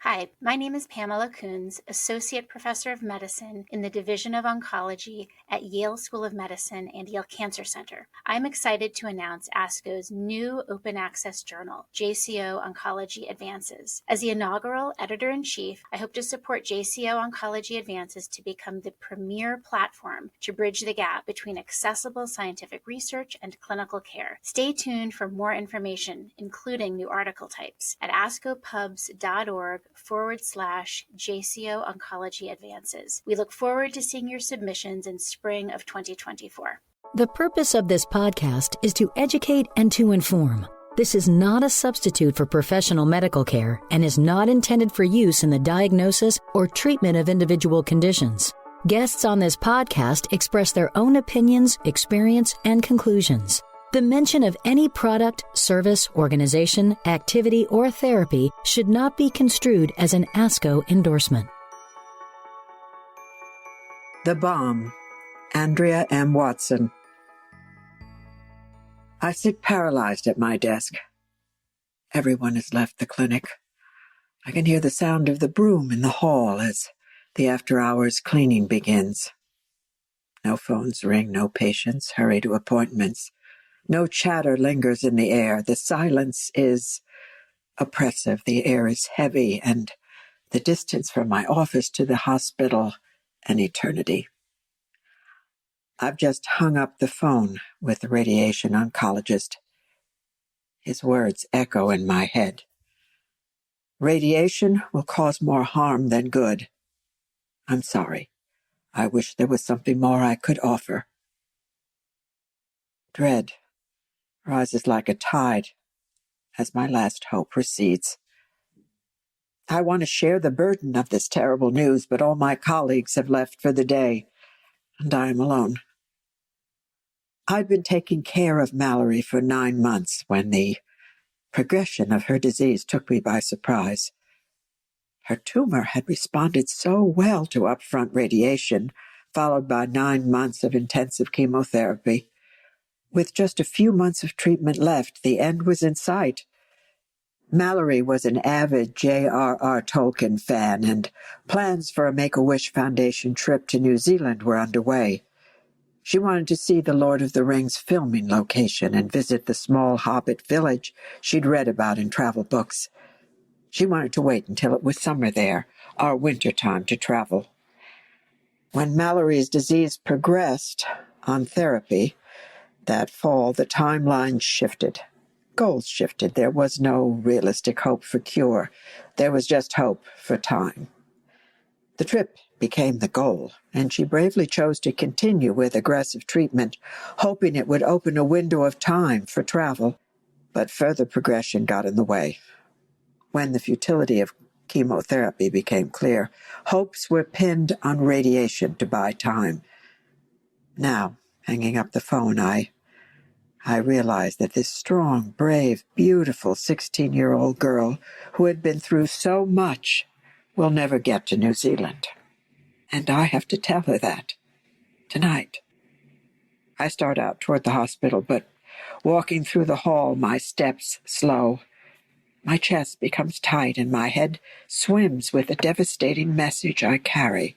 Hi, my name is Pamela Coons, Associate Professor of Medicine in the Division of Oncology at Yale School of Medicine and Yale Cancer Center. I'm excited to announce ASCO's new open access journal, JCO Oncology Advances. As the inaugural editor-in-chief, I hope to support JCO Oncology Advances to become the premier platform to bridge the gap between accessible scientific research and clinical care. Stay tuned for more information, including new article types, at ascopubs.org/JCO Oncology Advances. We look forward to seeing your submissions in spring of 2024. The purpose of this podcast is to educate and to inform. This is not a substitute for professional medical care and is not intended for use in the diagnosis or treatment of individual conditions. Guests on this podcast express their own opinions, experience, and conclusions. The mention of any product, service, organization, activity, or therapy should not be construed as an ASCO endorsement. The Bomb, Andrea M. Watson. I sit paralyzed at my desk. Everyone has left the clinic. I can hear the sound of the broom in the hall as the after-hours cleaning begins. No phones ring, no patients hurry to appointments. No chatter lingers in the air. The silence is oppressive. The air is heavy, and the distance from my office to the hospital an eternity. I've just hung up the phone with the radiation oncologist. His words echo in my head. Radiation will cause more harm than good. I'm sorry. I wish there was something more I could offer. Dread rises like a tide as my last hope recedes. I want to share the burden of this terrible news, but all my colleagues have left for the day, and I am alone. I'd been taking care of Mallory for 9 months when the progression of her disease took me by surprise. Her tumor had responded so well to upfront radiation, followed by 9 months of intensive chemotherapy. With just a few months of treatment left, the end was in sight. Mallory was an avid JRR Tolkien fan, and plans for a Make-A-Wish Foundation trip to New Zealand were underway. She wanted to see the Lord of the Rings filming location and visit the small hobbit village she'd read about in travel books. She wanted to wait until it was summer there, our winter time to travel. When Mallory's disease progressed on therapy, that fall, the timeline shifted. Goals shifted. There was no realistic hope for cure. There was just hope for time. The trip became the goal, and she bravely chose to continue with aggressive treatment, hoping it would open a window of time for travel. But further progression got in the way. When the futility of chemotherapy became clear, hopes were pinned on radiation to buy time. Now, hanging up the phone, I realized that this strong, brave, beautiful 16-year-old girl who had been through so much will never get to New Zealand. And I have to tell her that tonight. I start out toward the hospital, but walking through the hall, my steps slow. My chest becomes tight and my head swims with the devastating message I carry.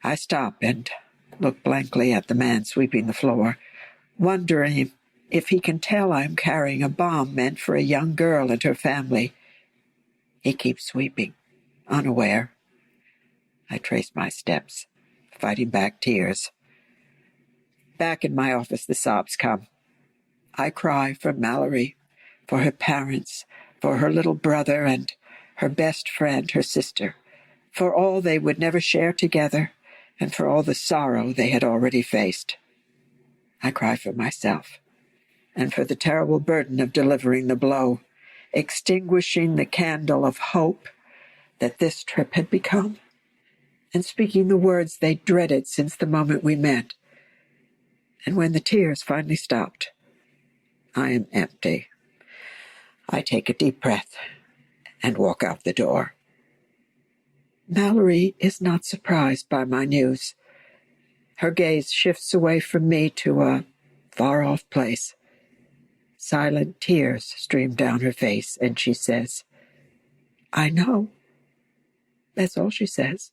I stop and look blankly at the man sweeping the floor, wondering if he can tell I'm carrying a bomb meant for a young girl and her family. He keeps sweeping, unaware. I trace my steps, fighting back tears. Back in my office, the sobs come. I cry for Mallory, for her parents, for her little brother and her best friend, her sister, for all they would never share together, and for all the sorrow they had already faced. I cry for myself, and for the terrible burden of delivering the blow, extinguishing the candle of hope that this trip had become, and speaking the words they dreaded since the moment we met. And when the tears finally stopped, I am empty. I take a deep breath and walk out the door. Mallory is not surprised by my news. Her gaze shifts away from me to a far-off place. Silent tears stream down her face, and she says, "I know. That's all she says.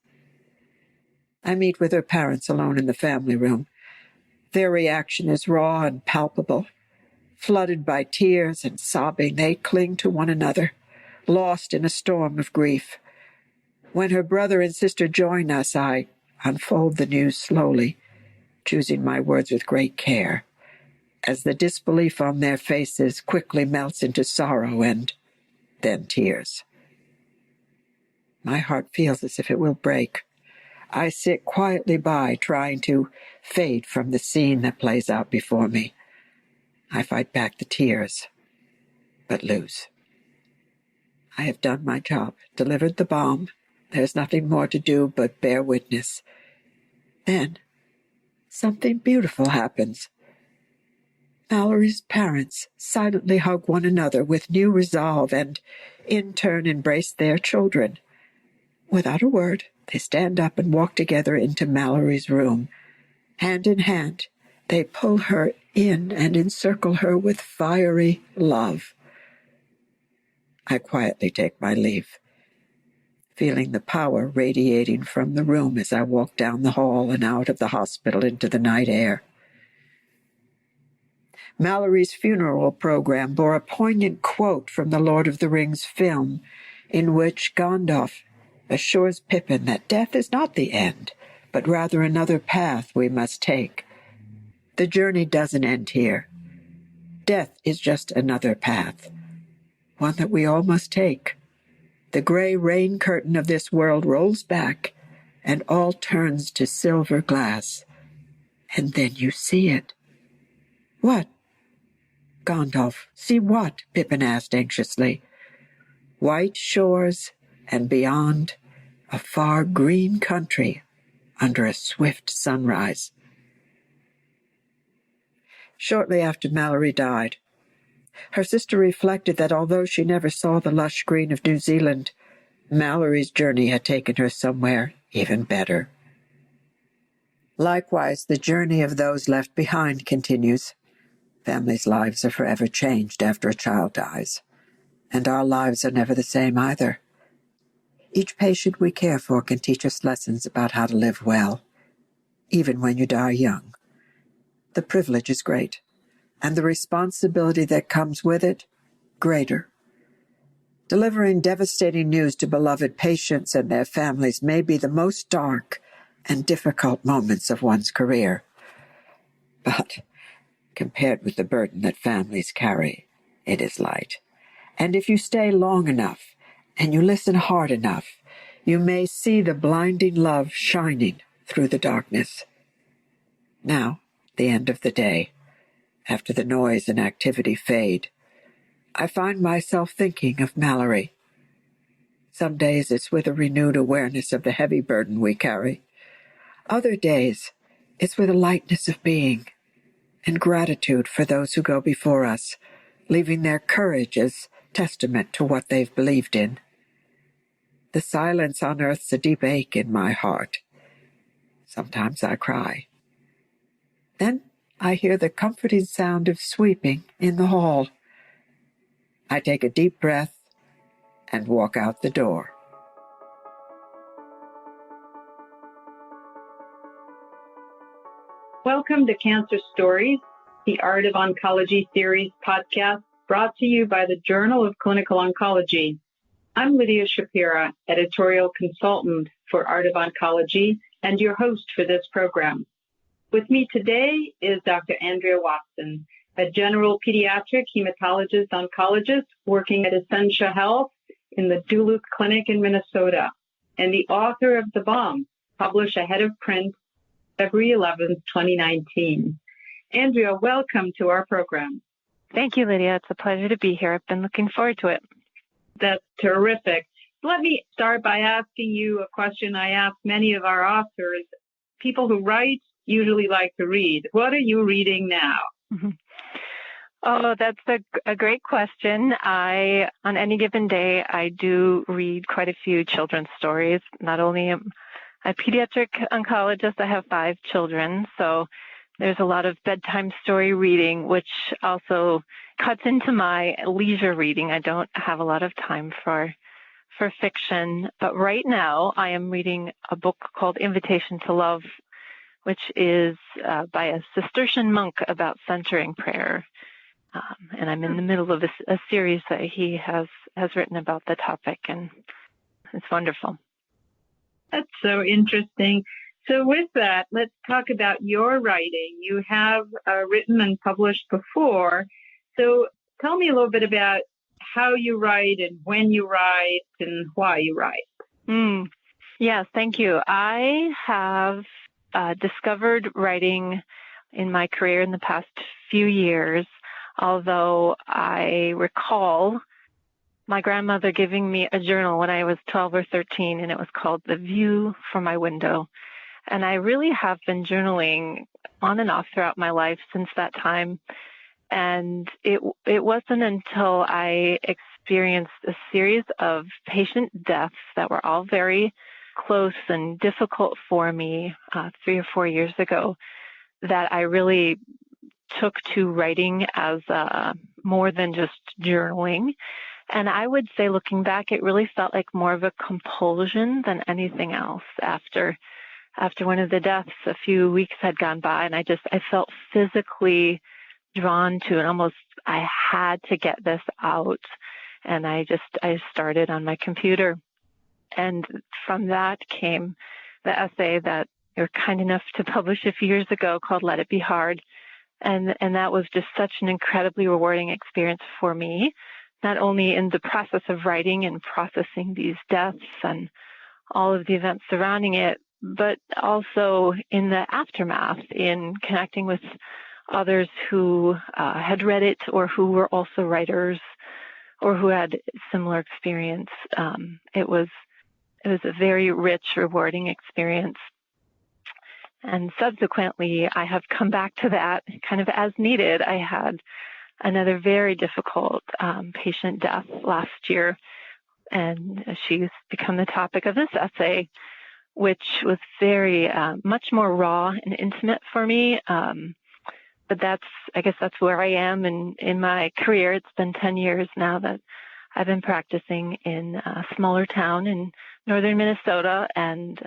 I meet with her parents alone in the family room. Their reaction is raw and palpable. Flooded by tears and sobbing, they cling to one another, lost in a storm of grief. When her brother and sister join us, I unfold the news slowly, choosing my words with great care, as the disbelief on their faces quickly melts into sorrow and then tears. My heart feels as if it will break. I sit quietly by, trying to fade from the scene that plays out before me. I fight back the tears, but lose. I have done my job, delivered the bomb. There's nothing more to do but bear witness. Then, something beautiful happens. Mallory's parents silently hug one another with new resolve and, in turn, embrace their children. Without a word, they stand up and walk together into Mallory's room. Hand in hand, they pull her in and encircle her with fiery love. I quietly take my leave, feeling the power radiating from the room as I walk down the hall and out of the hospital into the night air. Mallory's funeral program bore a poignant quote from the Lord of the Rings film, in which Gandalf assures Pippin that death is not the end, but rather another path we must take. The journey doesn't end here. Death is just another path, one that we all must take. The gray rain curtain of this world rolls back, and all turns to silver glass. And then you see it. What? Gandalf, see what? Pippin asked anxiously. White shores, and beyond, a far green country under a swift sunrise. Shortly after Mallory died, her sister reflected that although she never saw the lush green of New Zealand, Mallory's journey had taken her somewhere even better. Likewise, the journey of those left behind continues. Families' lives are forever changed after a child dies, and our lives are never the same either. Each patient we care for can teach us lessons about how to live well, even when you die young. The privilege is great, and the responsibility that comes with it, greater. Delivering devastating news to beloved patients and their families may be the most dark and difficult moments of one's career. But compared with the burden that families carry, it is light. And if you stay long enough and you listen hard enough, you may see the blinding love shining through the darkness. Now, the end of the day, after the noise and activity fade, I find myself thinking of Mallory. Some days it's with a renewed awareness of the heavy burden we carry. Other days it's with a lightness of being and gratitude for those who go before us, leaving their courage as testament to what they've believed in. The silence unearths a deep ache in my heart. Sometimes I cry. Then I hear the comforting sound of sweeping in the hall. I take a deep breath and walk out the door. Welcome to Cancer Stories, the Art of Oncology series podcast brought to you by the Journal of Clinical Oncology. I'm Lydia Shapira, editorial consultant for Art of Oncology and your host for this program. With me today is Dr. Andrea Watson, a general pediatric hematologist oncologist working at Essentia Health in the Duluth Clinic in Minnesota, and the author of The Bomb, published ahead of print February 11, 2019. Andrea, welcome to our program. Thank you, Lydia. It's a pleasure to be here. I've been looking forward to it. That's terrific. Let me start by asking you a question I ask many of our authors. People who write usually like to read. What are you reading now? Mm-hmm. Oh, that's a great question. On any given day, I do read quite a few children's stories. Not only am I a pediatric oncologist, I have 5 children, so there's a lot of bedtime story reading, which also cuts into my leisure reading. I don't have a lot of time for for fiction, but right now I am reading a book called Invitation to Love, which is by a Cistercian monk about centering prayer. And I'm in the middle of a series that he has written about the topic, and it's wonderful. That's so interesting. So with that, let's talk about your writing. You have written and published before. So tell me a little bit about how you write and when you write and why you write. Yes, thank you. I have discovered writing in my career in the past few years, although I recall my grandmother giving me a journal when I was 12 or 13, and it was called The View from My Window. And I really have been journaling on and off throughout my life since that time. And it wasn't until I experienced a series of patient deaths that were all very close and difficult for me 3 or 4 years ago that I really took to writing as more than just journaling. And I would say, looking back, it really felt like more of a compulsion than anything else. After one of the deaths, a few weeks had gone by, and I felt physically drawn to it. Almost, I had to get this out. And I started on my computer. And from that came the essay that you were kind enough to publish a few years ago called Let It Be Hard. And that was just such an incredibly rewarding experience for me, not only in the process of writing and processing these deaths and all of the events surrounding it, but also in the aftermath, in connecting with others who had read it or who were also writers or who had similar experience. It was a very rich, rewarding experience. And subsequently, I have come back to that kind of as needed. I had another very difficult patient death last year, and she's become the topic of this essay, which was very much more raw and intimate for me. But I guess that's where I am in my career. It's been 10 years now that I've been practicing in a smaller town in northern Minnesota, and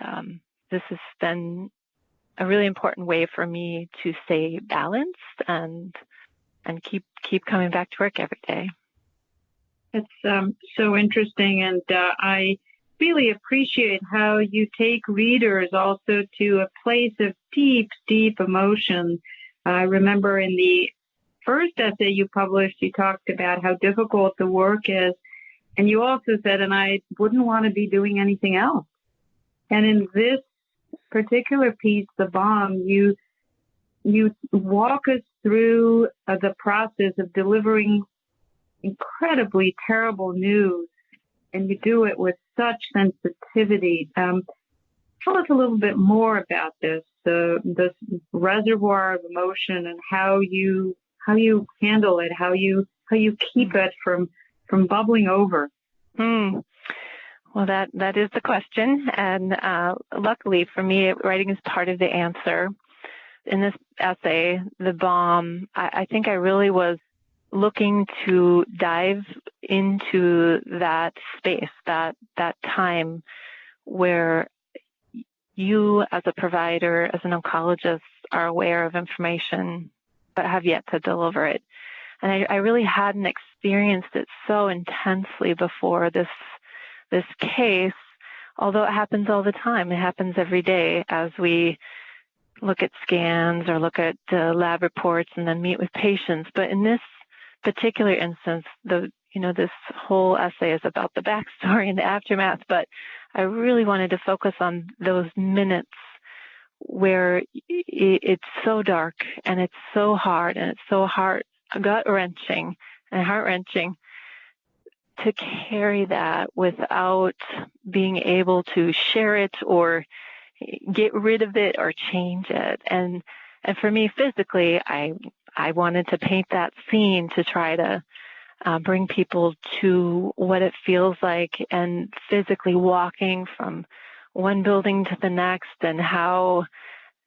this has been a really important way for me to stay balanced and keep coming back to work every day. It's so interesting, and I really appreciate how you take readers also to a place of deep, deep emotion. I remember in the first essay you published, you talked about how difficult the work is, and you also said, and I wouldn't want to be doing anything else. And in this particular piece, The Bomb, you walk us through the process of delivering incredibly terrible news, and you do it with such sensitivity. Tell us a little bit more about this reservoir of emotion and how you handle it, how you keep it from bubbling over. Well, that is the question, and luckily for me, writing is part of the answer. In this essay, The Bomb, I think I really was looking to dive into that space, that time where you as a provider, as an oncologist, are aware of information but have yet to deliver it. And I really hadn't experienced it so intensely before this case, although it happens all the time. It happens every day as we look at scans or look at lab reports and then meet with patients. But in this particular instance, this whole essay is about the backstory and the aftermath, but I really wanted to focus on those minutes where it's so dark and it's so hard and it's so gut-wrenching and heart-wrenching to carry that without being able to share it or get rid of it or change it. And for me, physically, I wanted to paint that scene to try to bring people to what it feels like and physically walking from one building to the next, and how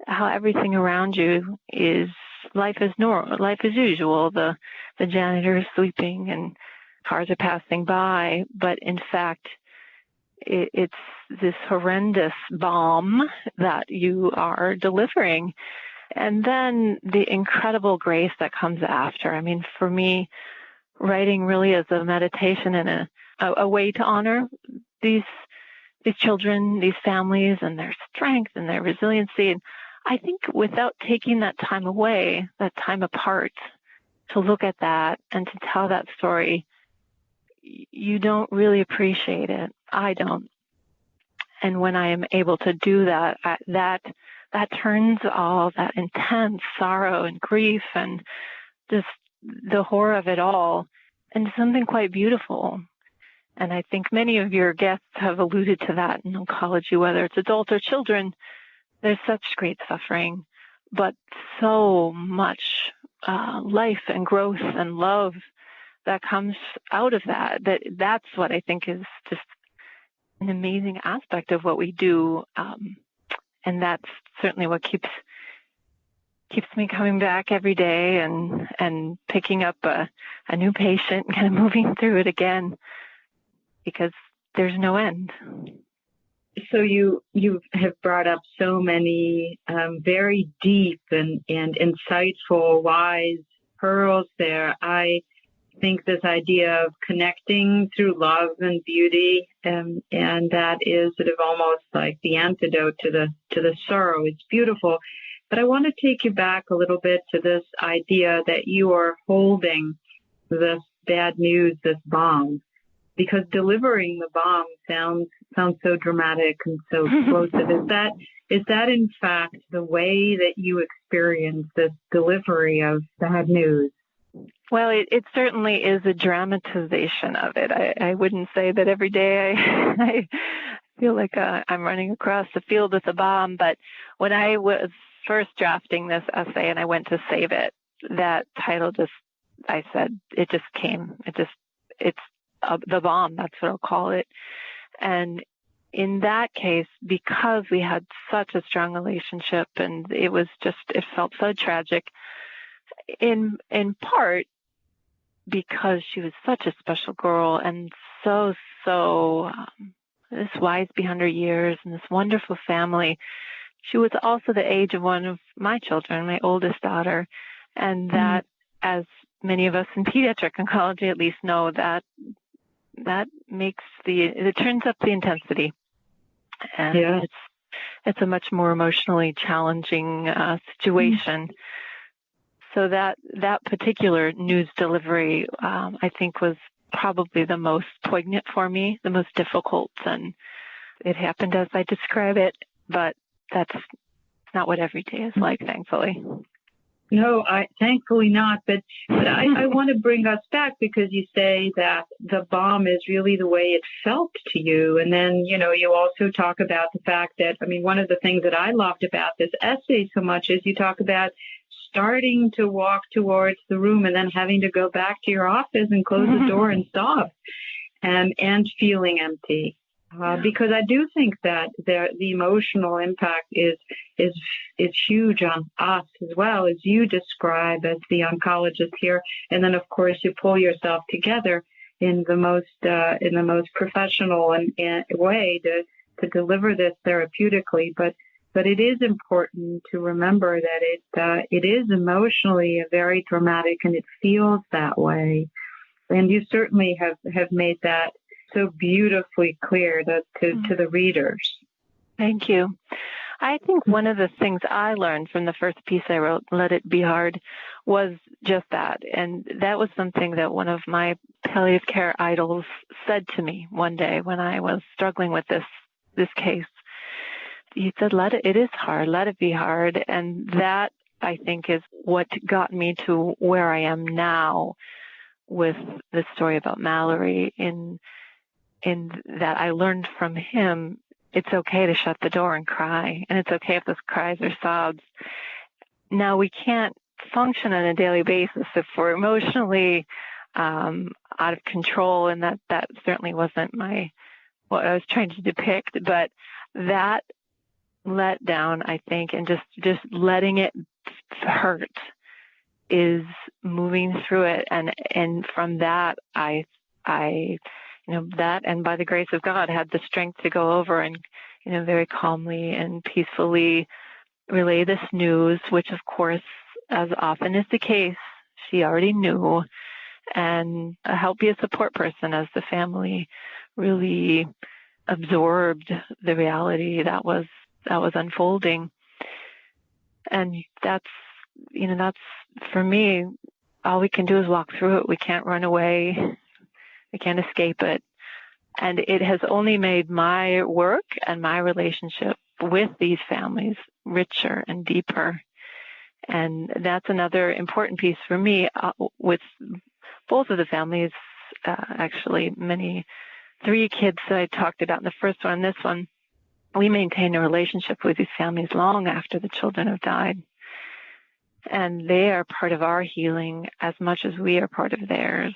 everything around you is life as normal, life as usual. The janitor is sweeping and cars are passing by, but in fact, it's this horrendous bomb that you are delivering. And then the incredible grace that comes after. I mean, for me, writing really is a meditation and a way to honor these children, these families, and their strength and their resiliency. And I think without taking that time away, that time apart, to look at that and to tell that story, you don't really appreciate it. I don't. And when I am able to do that, that turns all that intense sorrow and grief and just the horror of it all into something quite beautiful. And I think many of your guests have alluded to that in oncology, whether it's adults or children. There's such great suffering, but so much life and growth and love that comes out of that. That's what I think is just an amazing aspect of what we do. And that's certainly what keeps me coming back every day and picking up a new patient and kind of moving through it again, because there's no end. So you have brought up so many very deep and insightful, wise pearls there. I think this idea of connecting through love and beauty, and that is sort of almost like the antidote to the sorrow. It's beautiful. But I want to take you back a little bit to this idea that you are holding this bad news, this bomb, because delivering the bomb sounds so dramatic and so explosive. Is that in fact the way that you experience this delivery of bad news? Well, it certainly is a dramatization of it. I wouldn't say that every day I feel like I'm running across the field with a bomb, but when I was first drafting this essay and I went to save it, that title I said, it just came. It's the bomb, that's what I'll call it. And in that case, because we had such a strong relationship and it felt so tragic, in part because she was such a special girl and so this wise beyond her years and this wonderful family. She was also the age of one of my children, my oldest daughter, and that, as many of us in pediatric oncology at least know, that makes it turns up the intensity, and it's a much more emotionally challenging situation. So that particular news delivery, I think, was probably the most poignant for me, the most difficult, and it happened as I describe it, but that's not what every day is like, thankfully. No, thankfully not. But I want to bring us back, because you say that the bomb is really the way it felt to you. And then, you also talk about the fact that, one of the things that I loved about this essay so much is you talk about starting to walk towards the room and then having to go back to your office and close the door and stop, and feeling empty. Because I do think that the emotional impact is huge on us as well, as you describe as the oncologist here. And then, of course, you pull yourself together in the most professional way to deliver this therapeutically. But it is important to remember that it is emotionally very dramatic, and it feels that way. And you certainly have made that so beautifully clear to the readers. Thank you. I think one of the things I learned from the first piece I wrote, Let It Be Hard, was just that. And that was something that one of my palliative care idols said to me one day when I was struggling with this case. He said, it is hard, let it be hard. And that, I think, is what got me to where I am now with the story about Mallory, in that I learned from him, it's okay to shut the door and cry, and it's okay if those cries are sobs. Now, we can't function on a daily basis if we're emotionally out of control, and that certainly wasn't what I was trying to depict, but that let down, I think, and just letting it hurt is moving through it, and from that I that, and by the grace of God, had the strength to go over and, very calmly and peacefully relay this news, which of course, as often is the case, she already knew, and help be a support person as the family really absorbed the reality that was unfolding. And that's for me, all we can do is walk through it. We can't run away. We can't escape it. And it has only made my work and my relationship with these families richer and deeper. And that's another important piece for me with both of the families, actually, 3 kids that I talked about in the first one and this one. We maintain a relationship with these families long after the children have died. And they are part of our healing as much as we are part of theirs.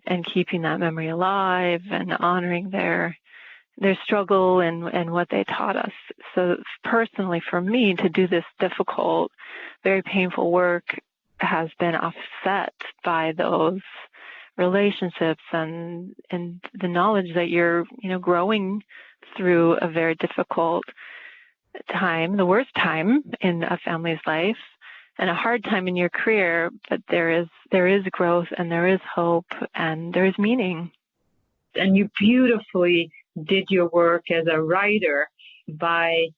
And keeping that memory alive and honoring their struggle and what they taught us. So personally, for me, to do this difficult, very painful work has been offset by those relationships and the knowledge that you're, growing through a very difficult time, the worst time in a family's life, and a hard time in your career, but there is growth and there is hope and there is meaning. And you beautifully did your work as a writer by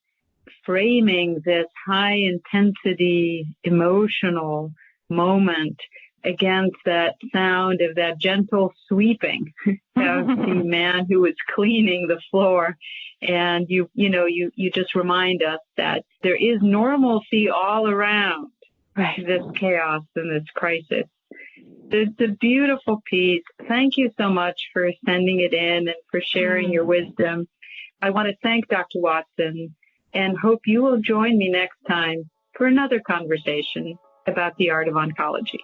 framing this high intensity emotional moment against that sound of that gentle sweeping of the man who was cleaning the floor. And you just remind us that there is normalcy all around. Right. This chaos and this crisis. It's a beautiful piece. Thank you so much for sending it in and for sharing your wisdom. I want to thank Dr. Watson and hope you will join me next time for another conversation about the art of oncology.